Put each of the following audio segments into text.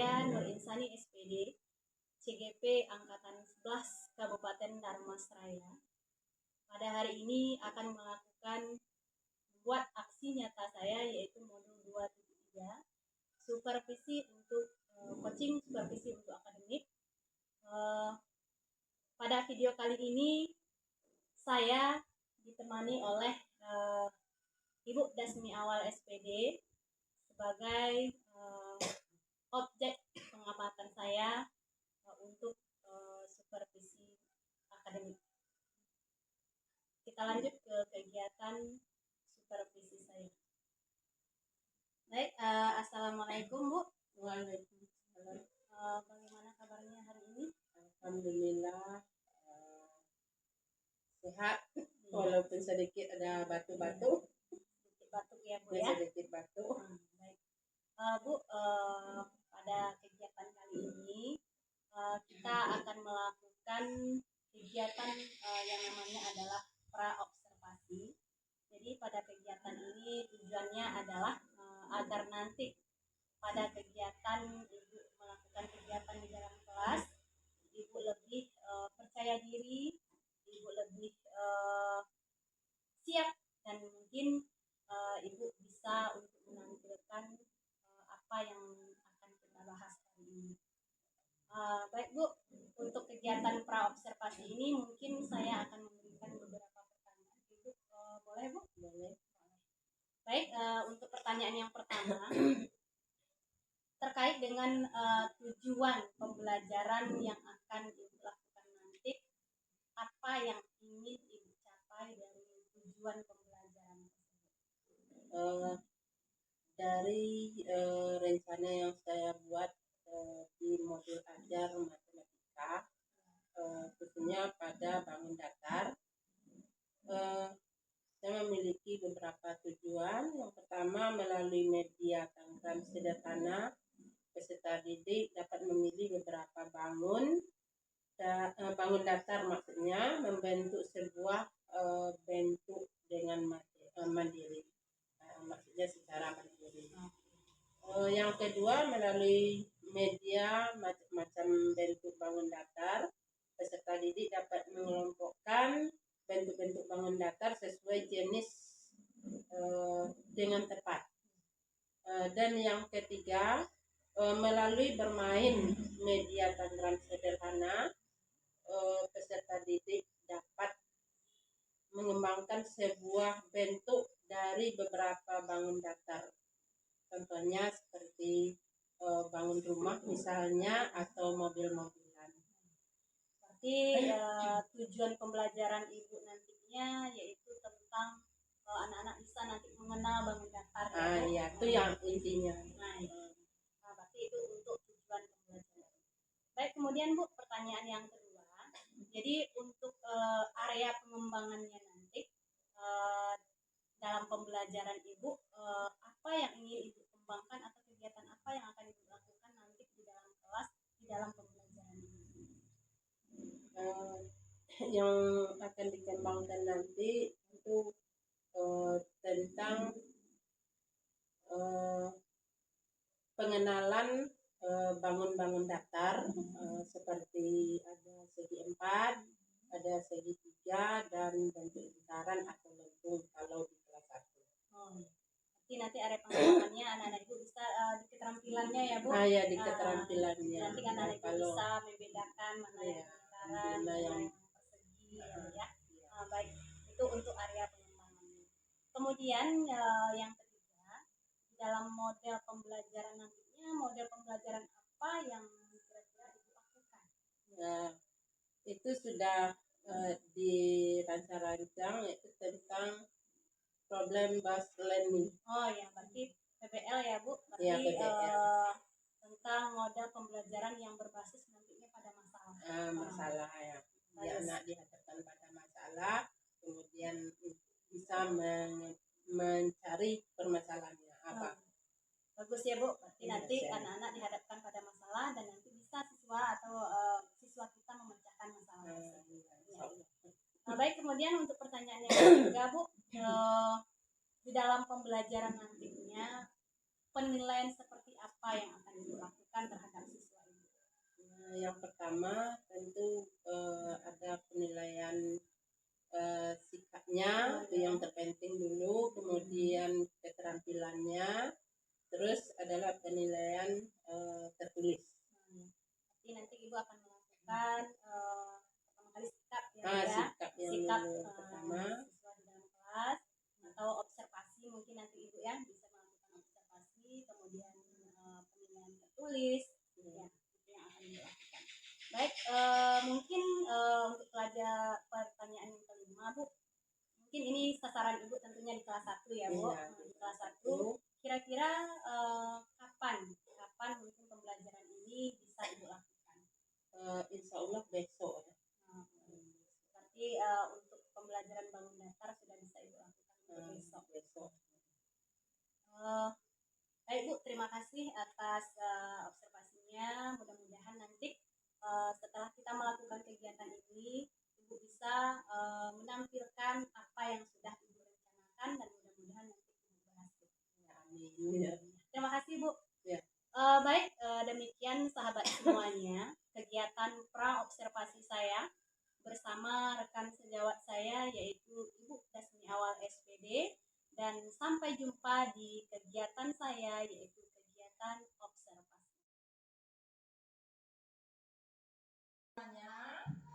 saya Nur Insani SPD, CGP Angkatan 11 Kabupaten Dharmasraya. Pada hari ini akan membuat aksi nyata saya, yaitu modul 2.3, supervisi untuk coaching supervisi untuk akademik. Pada video kali ini saya ditemani oleh Ibu Dasmi Awal SPD sebagai objek pengamatan saya untuk supervisi akademik. Kita lanjut ke kegiatan supervisi saya. Baik, assalamualaikum Bu. Waalaikumsalam. Bagaimana kabarnya hari ini? Alhamdulillah sehat, walaupun sedikit ada batu-batu. Sedikit batuk ya Bu ya. Sedikit batuk. Baik, Bu, pada kegiatan kali ini kita akan melakukan kegiatan yang namanya adalah pra-observasi. Jadi pada kegiatan ini tujuannya adalah agar nanti pada kegiatan Ibu melakukan kegiatan di dalam kelas, Ibu lebih percaya diri, Ibu lebih siap, dan mungkin Ibu bisa untuk menampilkan apa yang akan kita bahas hari ini. Baik Bu, untuk kegiatan pra-observasi ini mungkin saya akan memberikan beberapa pertanyaan. Ibu boleh Bu? Boleh. Baik, untuk pertanyaan yang pertama terkait dengan tujuan pembelajaran yang akan Ibu lakukan nanti, apa yang ingin Ibu capai dari tujuan pembelajaran tersebut? Dari rencana yang saya buat di modul ajar matematika, khususnya pada bangun datar, saya memiliki beberapa tujuan. Yang pertama, melalui media Tangram sederhana, peserta didik dapat memilih beberapa bangun datar, maksudnya membentuk sebuah bentuk dengan mandiri, maksudnya secara mandiri. Yang kedua, melalui media macam-macam bentuk bangun datar, peserta didik dapat mengelompokkan bentuk-bentuk bangun datar sesuai jenis dengan tepat. Dan yang ketiga, melalui bermain media Tangram sederhana, peserta didik dapat mengembangkan sebuah bentuk dari beberapa bangun datar. Contohnya seperti bangun rumah misalnya, atau mobil-mobilan. Berarti tujuan pembelajaran Ibu nantinya yaitu tentang anak-anak bisa nanti mengenal bangun datar. Iya, itu yang intinya. Nah, berarti itu untuk tujuan pembelajaran. Baik, kemudian Bu, pertanyaan yang kedua. Jadi untuk area pengembangannya nanti dalam pembelajaran Ibu, apa yang ingin Ibu kembangkan atau kegiatan apa yang akan Ibu lakukan nanti di dalam kelas, di dalam pembelajaran ini? Yang akan dikembangkan nanti itu tentang pengenalan bangun-bangun datar, seperti ada segi 4, ada segi 3, dan bentuk lingkaran atau lengkung kalau di kelas 1. Nanti area pengembangannya anak-anak Ibu bisa di keterampilannya ya Bu? Ya, di keterampilannya. Nanti anak-anak Ibu bisa membedakan mana yang lingkaran, mana yang persegi, ya. Baik, itu untuk area pengembangannya. Kemudian yang ketiga, dalam model pembelajaran nantinya, model pembelajaran apa yang kira-kira Ibu lakukan? Itu sudah dirancang, yaitu tentang problem based learning. Ya, berarti PBL ya Bu? Berarti ya, PBL. Tentang model pembelajaran yang berbasis nantinya pada masalah. Masalah ya. Anak dihadapkan pada masalah, kemudian bisa mencari permasalahannya apa. Bagus ya Bu, berarti nanti anak-anak dihadapkan pada masalah dan nanti bisa siswa atau siswa kita memecahkan masalah tersebut. Baik, kemudian untuk pertanyaan yang ketiga Bu, di dalam pembelajaran nantinya penilaian seperti apa yang akan dilakukan terhadap Yang pertama tentu ada penilaian sikapnya, itu yang terpenting dulu, kemudian keterampilannya, terus adalah penilaian tertulis. Jadi nanti ibu akan melakukan pertama kali sikap ya, Sikap yang sikap pertama siswa di dalam kelas atau observasi, mungkin nanti ibu ya bisa melakukan observasi, kemudian penilaian tertulis, ya itu yang akan dilakukan. Baik, mungkin untuk pelajar pertanyaan yang kelima Bu, mungkin ini sasaran ibu tentunya di kelas 1 ya Bu. Iya, di kelas 1 kira-kira kapan mungkin pembelajaran ini bisa ibu lakukan? Insya Allah besok ya. Berarti untuk pembelajaran bangun datar sudah bisa ibu lakukan besok. Baik Bu, terima kasih atas observasinya. Mudah-mudahan nanti setelah kita melakukan kegiatan ini, ibu bisa menampilkan apa yang sudah ibu rencanakan dan mudah-mudahan nanti ibu berhasil. Amin. Terima kasih Bu. Ya. Baik, demikian sahabat semuanya kegiatan pra observasi saya bersama rekan sejawat saya yaitu Ibu Dasmi Awal SPD, dan sampai jumpa di kegiatan saya yaitu kegiatan observasi.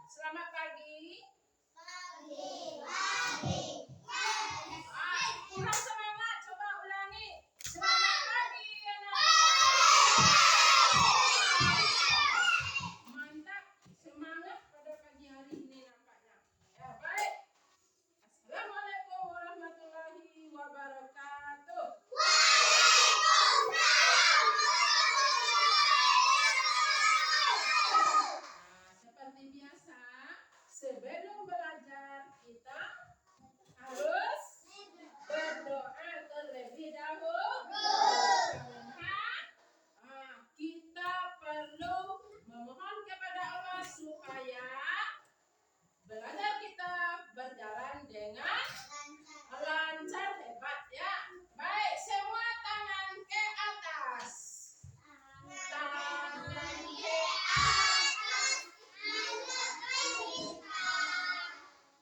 Selamat pagi. Kurang semangat, coba ulangi. Selamat pagi anak. Mantap, semangat pada pagi hari ini nampaknya. Ya, baik. Assalamualaikum warahmatullahi wabarakatuh. Seperti biasa, sebelum belajar kita harus berdoa terlebih dahulu. Kita perlu memohon kepada Allah supaya belajar kita berjalan dengan lancar, hebat ya. Baik, semua tangan ke atas. Tangan ke atas.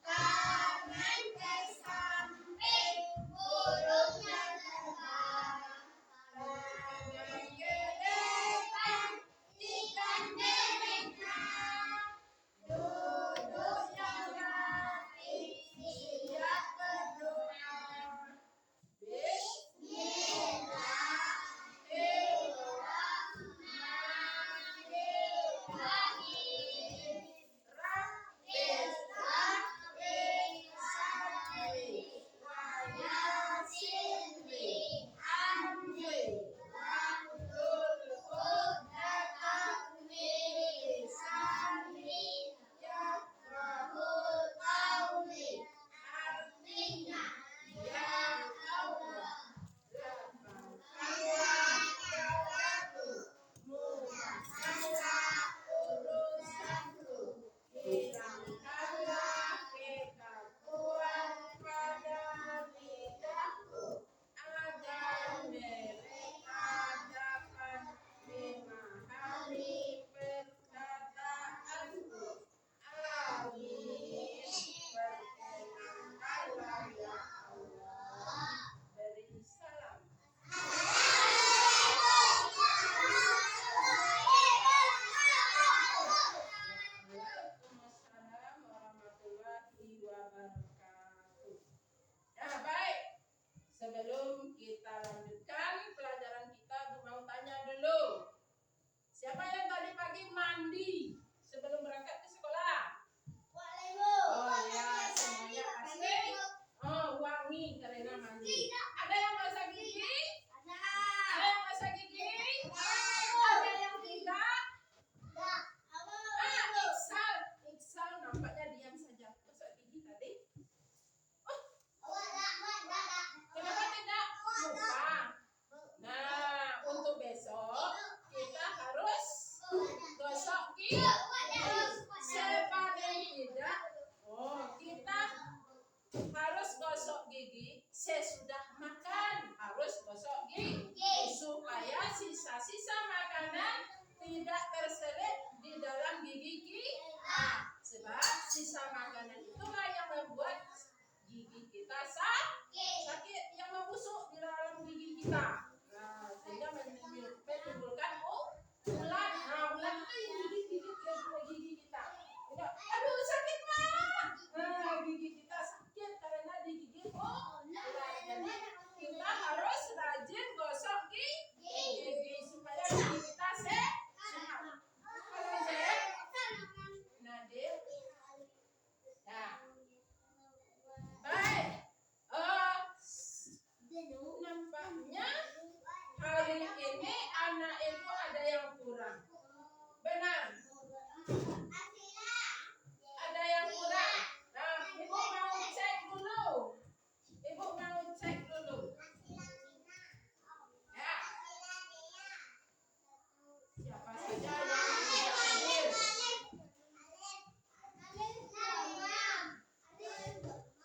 Tangan ke samping, mulutnya terbang. Tangan ke depan, ikan merengkang. Duduknya rapi, siap berdoa. Bismillahirrahmanirrahim. Rabbis Rabbi Sabri wa Yassirli Amri Wahlul 'uqdatam min lisani yafqahu qawli. Artinya, ya Allah, lapangkanlah jalanku, mudahkanlah urusanku, hilangkanlah kekaguan pada lidahku, agar mereka dapat memahami perkataanku. Amin. Perkenankanlah ya Allah. Beri salam. Waalaikumsalam warahmatullahi wabarakatuh. Ya, baik. Sebelum kita lanjutkan pelajaran kita, Bu mau tanya dulu. Siapa yang tadi pagi mandi sebelum berangkat ke sekolah? Oh ya, semuanya pasti. Oh, wangi karena mandi. Ada yang basah gigi? Ada yang basah gigi? Ada yang tidak? Iksal nampaknya diam saja. Basah gigi tadi? Kenapa tidak? Lupa. Nah, untuk besok kita harus gosok gigi. Sepaling tidak. Oh, kita harus gosok gigi sesudah makan. Harus gosok gigi supaya sisa-sisa makanan tidak terselip di dalam dalam gigi kita. Sebab sisa makanan itulah yang membuat gigi kita sakit, yang membusuk di dalam gigi kita. Nah, sehingga menimbulkan ulat. Nah, ulat itu yang gigi kita. Aduh, sakit mak. Nah, gigi kita sakit karena digigit ulat. Jadi kita harus rajin gosok gigi supaya gigi kita sehat. Nadir. Nah, baik. Nampaknya hari ini anak ibu ada yang kurang. Benar. Ada yang kurang. Nah, ibu mau cek dulu. Ibu mau cek dulu. Ya. Siapa saja yang tidak hadir?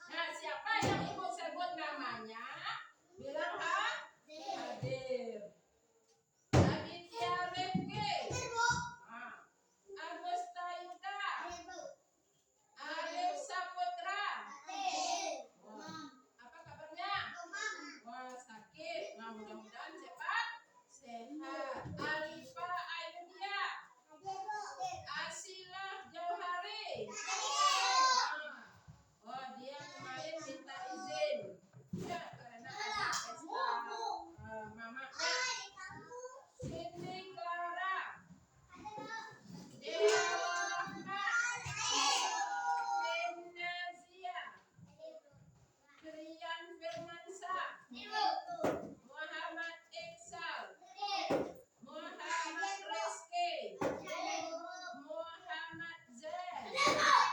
Nah, siapa yang ibu sebut namanya? Bilang hadir. Aditya Rifki. Agusta Yuda. Arif Saputra. Apa kabarnya? Wah, sakit. Nah, mudah-mudahan cepat sehat. Alifa Ayudia. Asilah Jauhari. Oh, dia kemarin minta izin. Ya, karena ada pesta mamanya. Cindy Clara. Dewa Rahmat. Nazia. Krian Firmansyah. Muhammad Iksal. Muhammad Rizky. Muhammad Zain.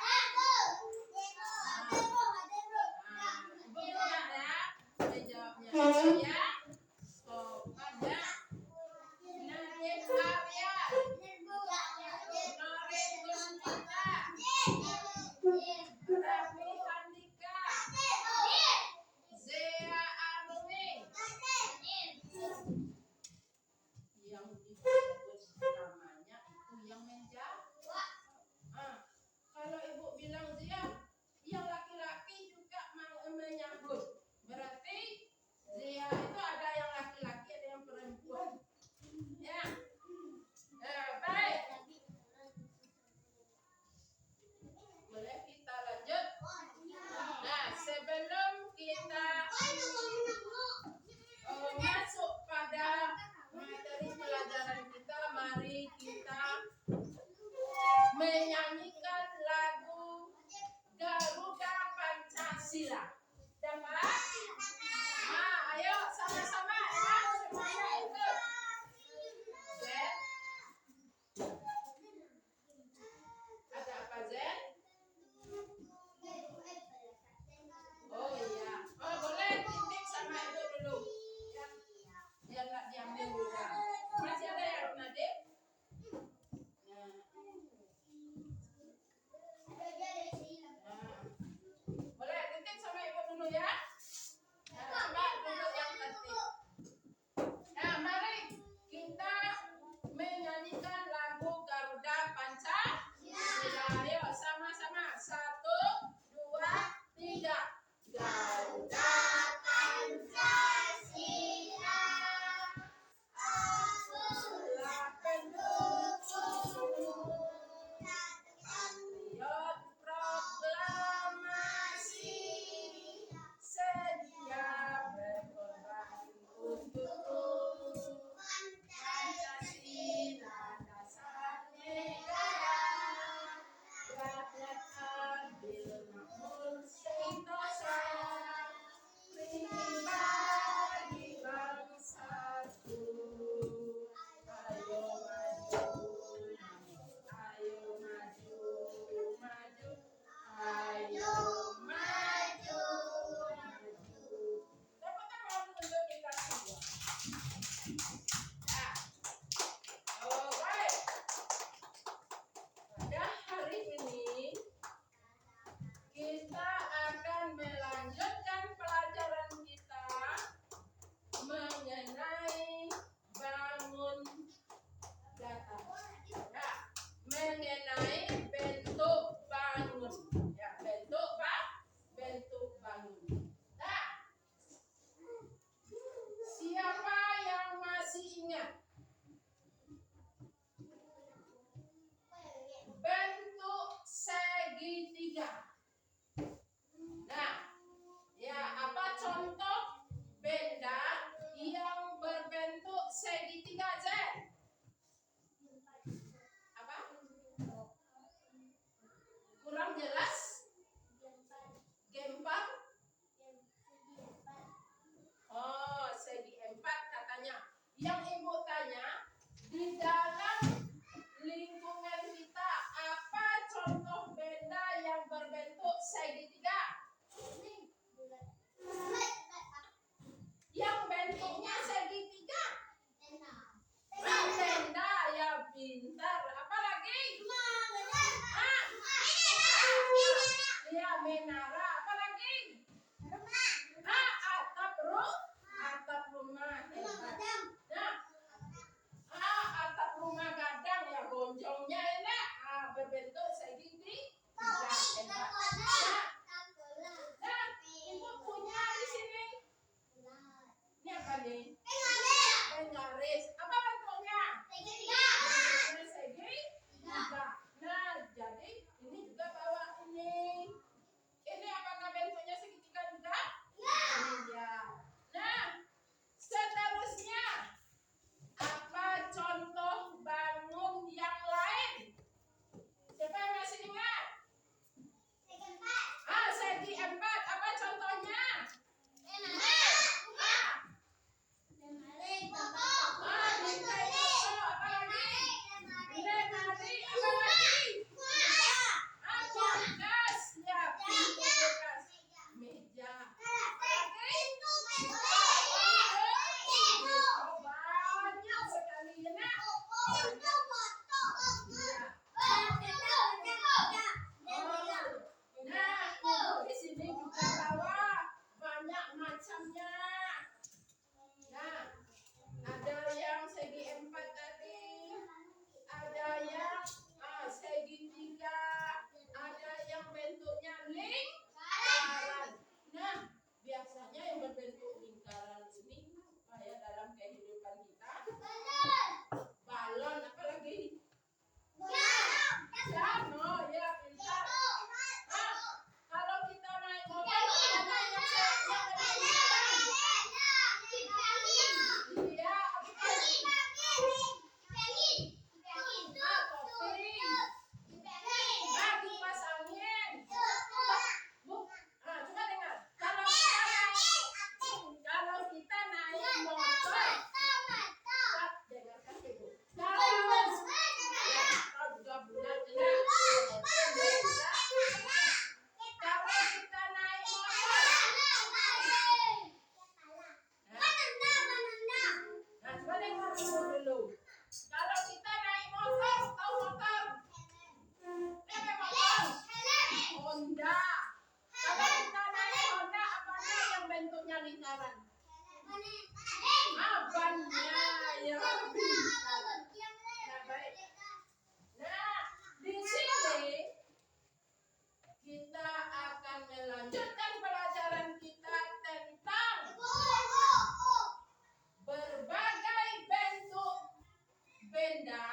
benda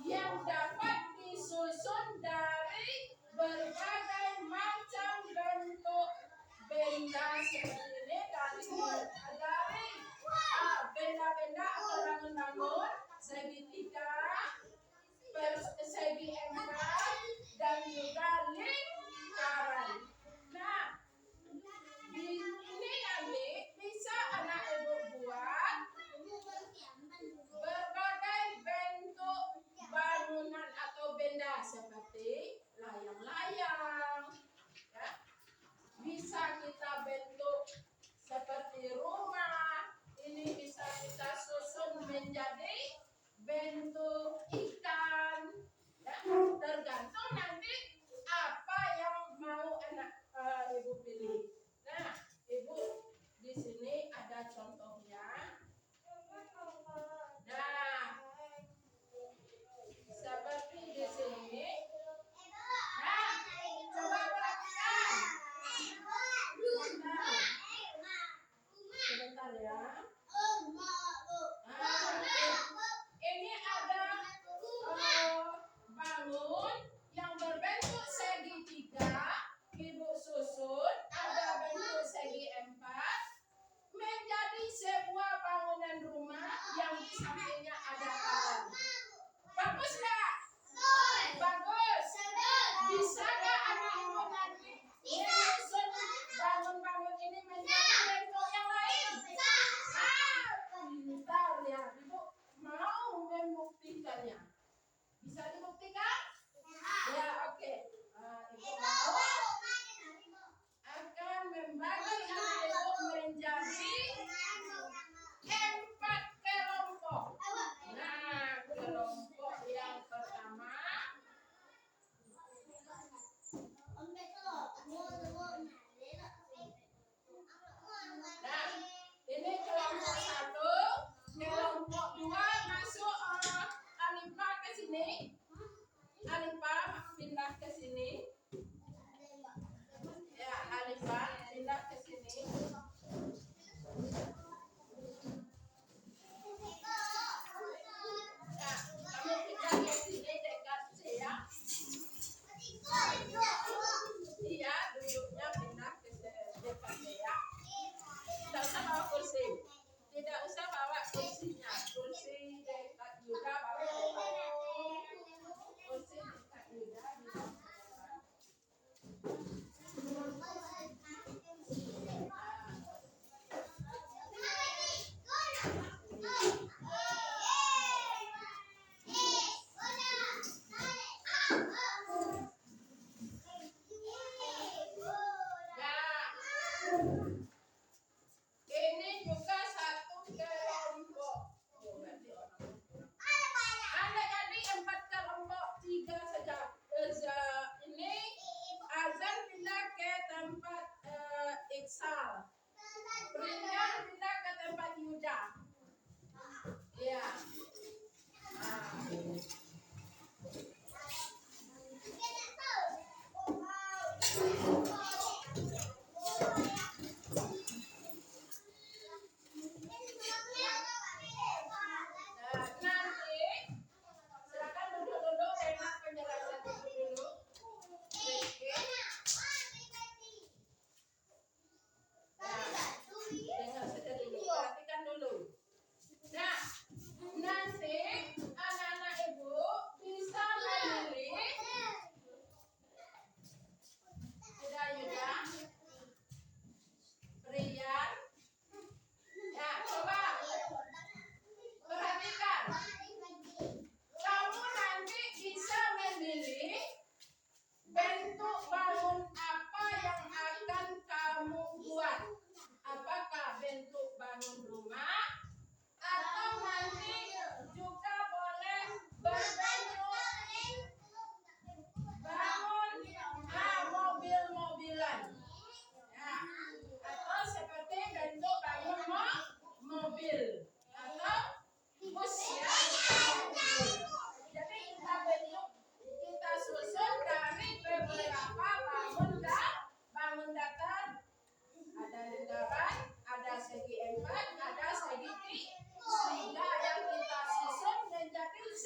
yang dapat disusun dari berbagai macam bentuk benda seperti ini dari benda-benda atau bangun-bangun segitiga, persegi empat, dan juga lingkaran. Nah, ini nanti bisa anak ibu buat berbagai bentuk bangunan atau benda seperti layang-layang, ya. Bisa kita bentuk seperti rumah. Ini bisa kita susun menjadi bentuk ikan, ya. Tergantung nanti apa yang mau anak ibu pilih. Nah, ibu di sini ada contohnya. Nah, seperti di sini. Nah, coba perhatikan. Nah, sebentar ya. Ini ada bangun yang berbentuk segitiga, ibu susun, ada bentuk segi empat, menjadi sebuah bangunan rumah yang di sampingnya ada pagar. Bagus nggak? Bagus. Bisakah anak ibu nanti menyusun bangun-bangun ini menjadi bentuk yang lain? Pintar ya. Ibu mau membuktikannya. Bisa dibuktikan? Ya, oke. Ibu mau akan membagi anak ibu menjadi 4 kelompok. Nah, kelompok yang pertama. Nah, ini kelompok 1, kelompok 2 masuk Alifa ke sini. Alifa pindah ke sini. Ya, Alifa pindah ke sini. Nah, kamu pindah ke sini dekat saya. Iya, duduknya pindah ke dekat saya. Tidak usah bawa kursi. Tidak usah bawa kursinya. Kursi dekat Yuda bawa depan. Kursi dekat Yuda bisa depan.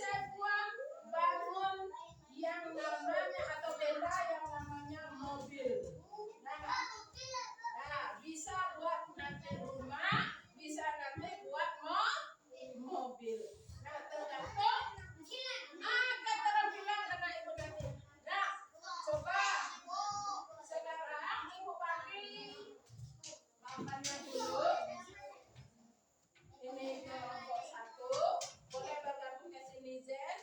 saya buat bangun yang namanya atau benda yang namanya mobil. Nah, bisa buat nanti rumah, bisa nanti buat mobil. Nah, tergantung keterampilan anak ibu nanti. Nah, coba sekarang ibu bagi makannya dulu. Ini kelompok 1, boleh bergabung ke sini Zen.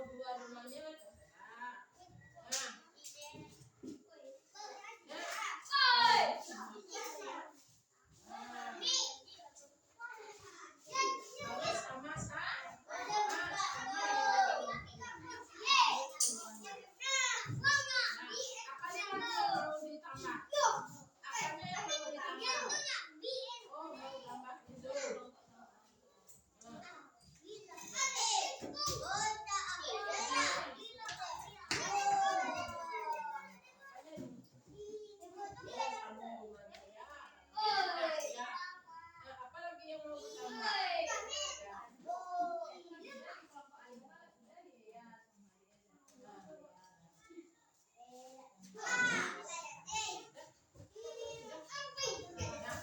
dua rumahnya.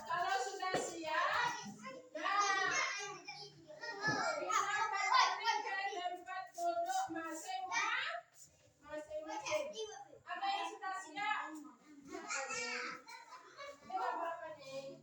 Kalau sudah siap, tempat duduk masing-masing. Ada yang sudah siap? Berapa nih?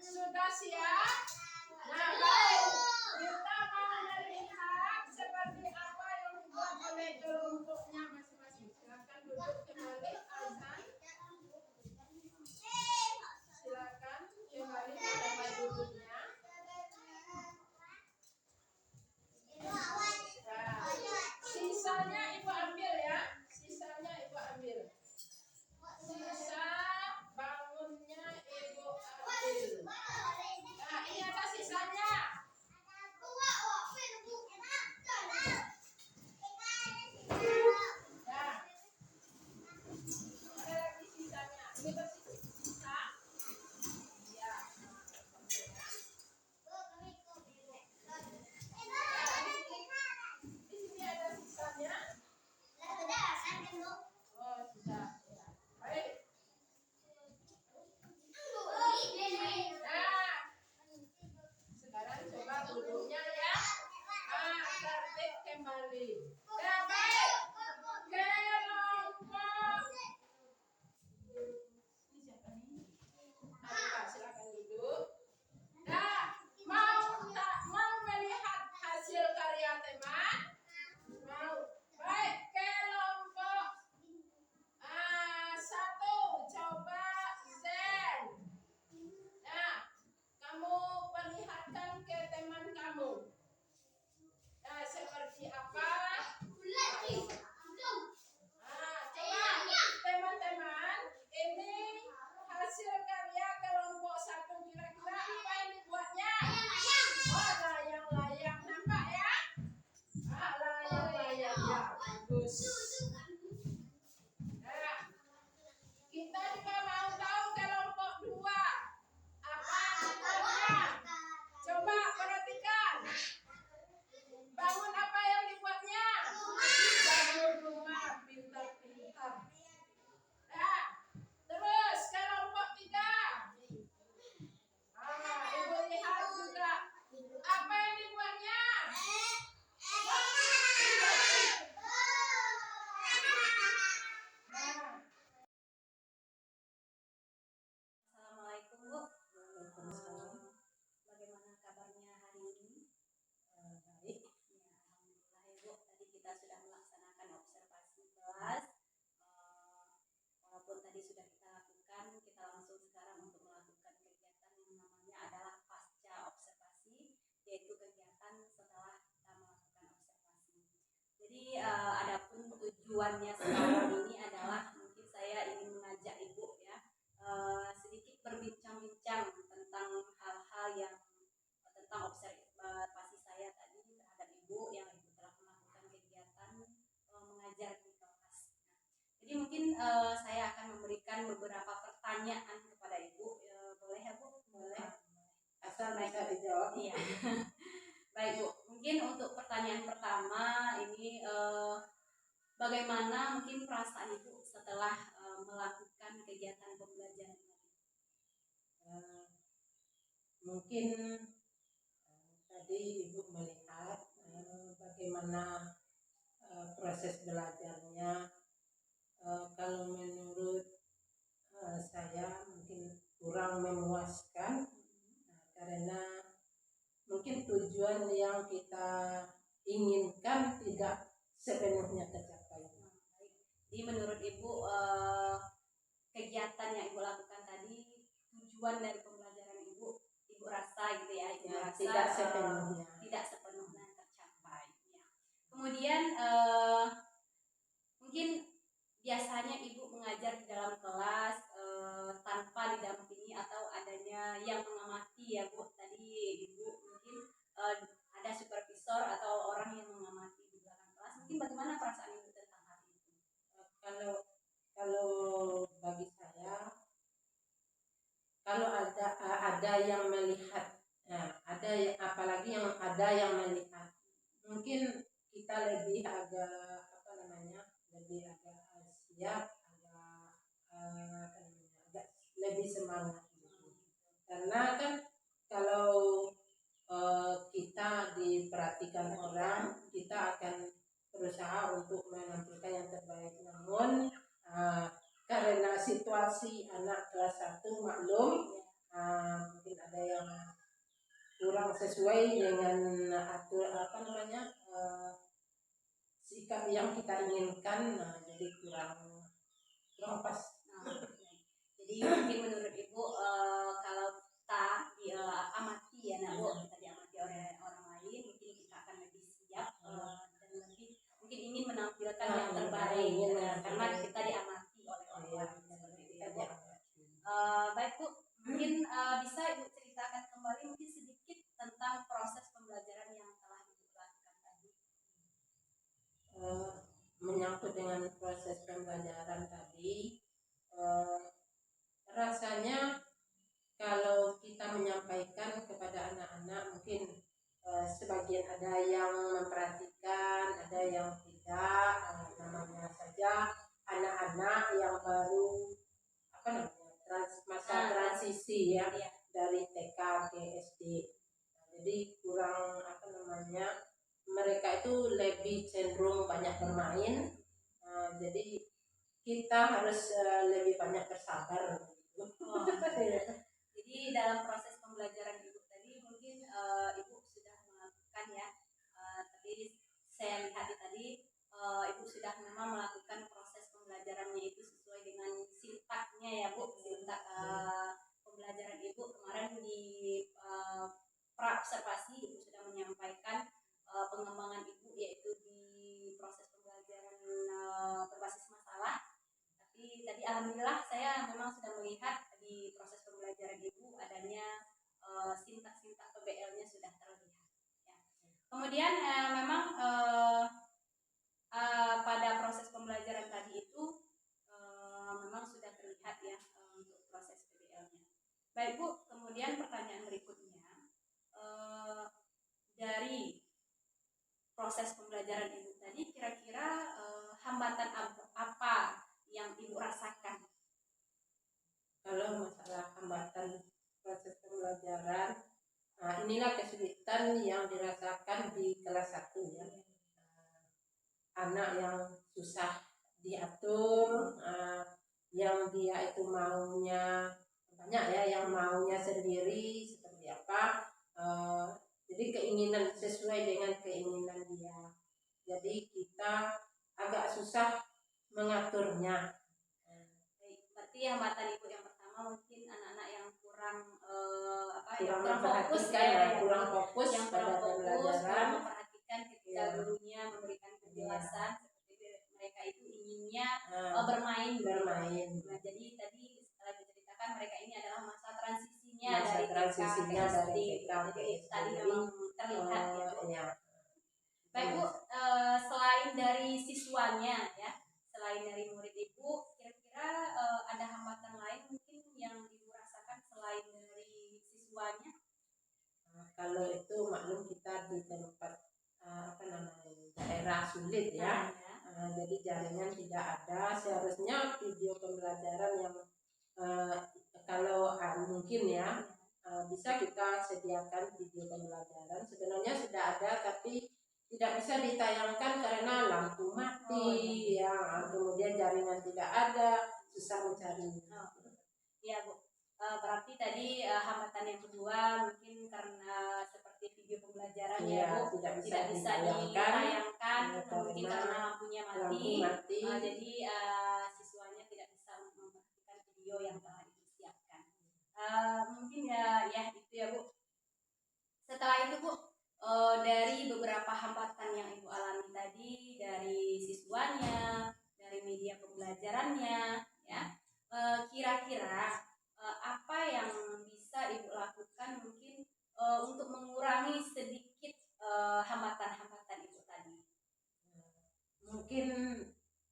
Sudah siap? Nah, baik. Kita mau melihat seperti apa yang dibuat oleh kelompoknya masing-masing. Silakan duduk kembali, azan. Silakan kembali ke tempat duduknya. Nah, sisanya ibu ambil ya. Sisanya ibu ambil. Sisa bangunnya ibu ambil. Nah, ini ada sisanya. Nah, ada lagi sisanya. Ini bersih sisa. Ya. Di sini ada sisanya. Oh, sudah. Baik. Nah, sekarang coba duduknya ya. Tertib kembali. Nah, baik. Kelompok. Ini siapa nih? Pak, silakan duduk. Nah, mau melihat hasil karya teman? Mau. Baik, kelompok satu, coba Zen. Nah, kamu perlihatkan ke teman kamu. Nah, seperti apa? Coba teman-teman, ini hasil karya kelompok satu. Kira-kira apa yang dibuatnya? Oh, layang-layang, nampak ya? Layang-layang, ya, bagus. Nah, kita juga mau tahu kelompok dua. Apa dibuatnya? Coba perhatikan. Bangun apa yang dibuatnya? Bangun rumah, pintar-pintar. Nah, terus kelompok tiga. Ibu lihat juga. Apa yang dibuatnya? Assalamualaikum Bu. Bagaimana kabarnya hari ini? Baik. Ya, alhamdulillah ya Bu. Tadi kita sudah melaksanakan observasi kelas. Walaupun tadi sudah kita lakukan, kita langsung sekarang untuk melakukan kegiatan yang namanya adalah pasca observasi, yaitu kegiatan setelah kita melakukan observasi. Jadi adapun tujuannya sekarang ini adalah mungkin saya ingin mengajak ibu ya sedikit berbincang-bincang tentang hal-hal yang tentang observasi saya tadi terhadap ibu yang ibu telah melakukan kegiatan mengajar di kelas. Jadi mungkin saya akan memberikan beberapa pertanyaan kepada ibu. Boleh ya bu? Boleh. Asal bisa dijawab. Iya. Baik bu. Mungkin untuk pertanyaan pertama ini bagaimana mungkin perasaan ibu setelah melakukan kegiatan pembelajaran ini? Mungkin tadi ibu melihat bagaimana proses belajarnya. Kalau menurut saya mungkin kurang memuaskan karena mungkin tujuan yang kita inginkan tidak sepenuhnya tercapai. Jadi menurut ibu kegiatan yang ibu lakukan tadi tujuan dari pembelajaran ibu rasa gitu ya, ibu rasa tidak sepenuhnya tercapai. Ya. Kemudian mungkin biasanya ibu mengajar di dalam kelas tanpa didampingi atau adanya yang mengamati ya bu. Tadi ibu mungkin ada supervisor atau orang yang mengamati di belakang kelas. Mungkin bagaimana perasaan ibu tentang hal itu? Kalau bagi saya, kalau ada yang melihat, apalagi yang ada yang melihat, mungkin kita lebih agak lebih agak siap, agak lebih semangat gitu. Karena kan kalau kita diperhatikan orang, kita akan berusaha untuk menampilkan yang terbaik. Namun karena situasi anak kelas 1 maklum, mungkin ada yang kurang sesuai dengan sikap yang kita inginkan, jadi kurang pas. Jadi mungkin menurut ibu kalau kita amati ya nak bu, kita diamati oleh orang lain, mungkin kita akan lebih siap dan lebih mungkin ingin menampilkan yang terbaik karena kita diamati oleh orang lain seperti itu ya bu. Baik bu, mungkin bisa ibu ceritakan kembali mungkin sedikit tentang proses pembelajaran yang telah ibu lakukan tadi. Menyangkut dengan proses pembelajaran tadi, rasanya kalau kita menyampaikan kepada anak-anak mungkin sebagian ada yang memperhatikan, ada yang tidak, namanya saja anak-anak yang baru masa transisi ya dari TK ke SD. Jadi kurang mereka itu lebih cenderung banyak bermain, jadi kita harus lebih banyak bersabar. Jadi dalam proses pembelajaran ibu tadi mungkin ibu sudah melakukan ya, tapi saya lihat tadi ibu sudah memang melakukan proses pembelajarannya itu sesuai dengan sintaknya ya bu, sintak pembelajaran ibu kemarin di pra observasi ibu sudah menyampaikan pengembangan ibu yaitu di proses pembelajaran berbasis masalah. Tapi tadi alhamdulillah saya memang sudah melihat di proses pembelajaran ibu adanya sintak-sintak PBL-nya sudah terlihat. Ya. Kemudian memang pada proses pembelajaran tadi itu memang sudah terlihat ya untuk proses PBL-nya. Baik bu, kemudian pertanyaan berikutnya dari proses pembelajaran ibu tadi kira-kira hambatan apa yang ibu rasakan? Kalau masalah hambatan proses pembelajaran, inilah kesulitan yang dirasakan di kelas 1 ya. Anak yang susah diatur, yang dia itu maunya banyak ya, yang maunya sendiri seperti apa, jadi keinginan sesuai dengan keinginan dia. Jadi kita agak susah mengaturnya. Berarti hambatan ibu yang pertama mungkin anak-anak yang kurang fokus pada pembelajaran, kurang memperhatikan ketika gurunya memberikan penjelasan seperti itu, mereka itu bermain. Bermain. Nah, jadi tadi setelah diceritakan mereka ini adalah masa transisinya Masa dari transisinya TK ke dari SD. TK ke Jadi SD. tadi memang terlihat ya Bu. Ya. Baik Bu, selain dari siswanya ya, selain dari murid Ibu, kira-kira ada hambatan lain mungkin yang Ibu rasakan selain dari siswanya? Kalau itu maklum kita di tempat daerah sulit ya. Jadi jaringan tidak ada. Seharusnya video pembelajaran yang kalau mungkin ya bisa kita sediakan video pembelajaran. Sebenarnya sudah ada tapi tidak bisa ditayangkan karena lampu mati, ya, kemudian jaringan tidak ada, susah mencarinya. Iya Bu. Berarti tadi hambatan yang kedua mungkin karena seperti video pembelajaran ya Bu, tidak bisa ditayangkan mungkin karena lampunya mati. Jadi siswanya tidak bisa memperhatikan video yang telah disiapkan. Mungkin ya itu ya Bu. Setelah itu Bu, dari beberapa hambatan yang Ibu alami tadi, dari siswanya, dari media pembelajarannya, ya, kira-kira apa yang bisa Ibu lakukan mungkin untuk mengurangi sedikit hambatan-hambatan Ibu tadi? Mungkin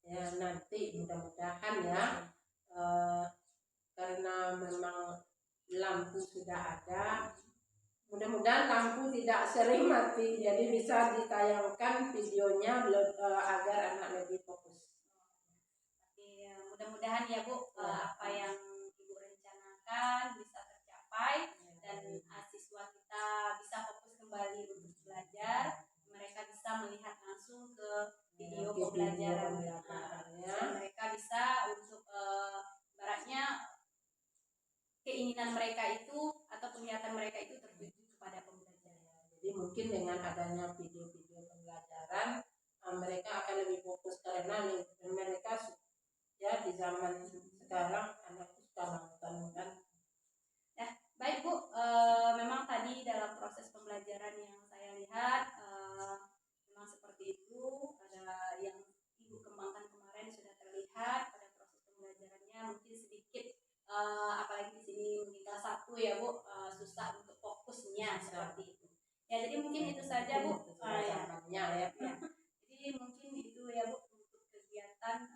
ya nanti mudah-mudahan ya karena memang lampu sudah ada, mudah-mudahan lampu tidak sering mati, jadi bisa ditayangkan videonya agar anak lebih fokus. Mudah-mudahan ya Bu, apa yang Ibu rencanakan bisa tercapai dan siswa kita bisa fokus kembali untuk belajar. Mereka bisa melihat langsung ke video pembelajaran, dan mereka bisa untuk baratnya keinginan mereka itu atau penglihatan mereka itu tertuju kepada pembelajaran. Jadi mungkin dengan adanya video-video pembelajaran mereka akan lebih fokus karena mereka ya di zaman sekarang anak suka nonton kan. Ya, baik Bu, memang tadi dalam proses pembelajaran yang saya lihat memang seperti itu, ada yang Ibu kembangkan kemarin sudah terlihat pada proses pembelajarannya, mungkin sedikit apalagi di sini mungkin kelas 1 ya Bu, susah untuk fokusnya seperti itu. Ya, jadi mungkin itu saja Bu. Ya. Jadi mungkin itu ya Bu untuk kegiatan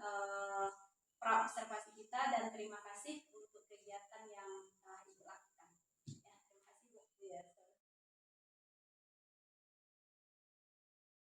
praobservasi kita, dan terima kasih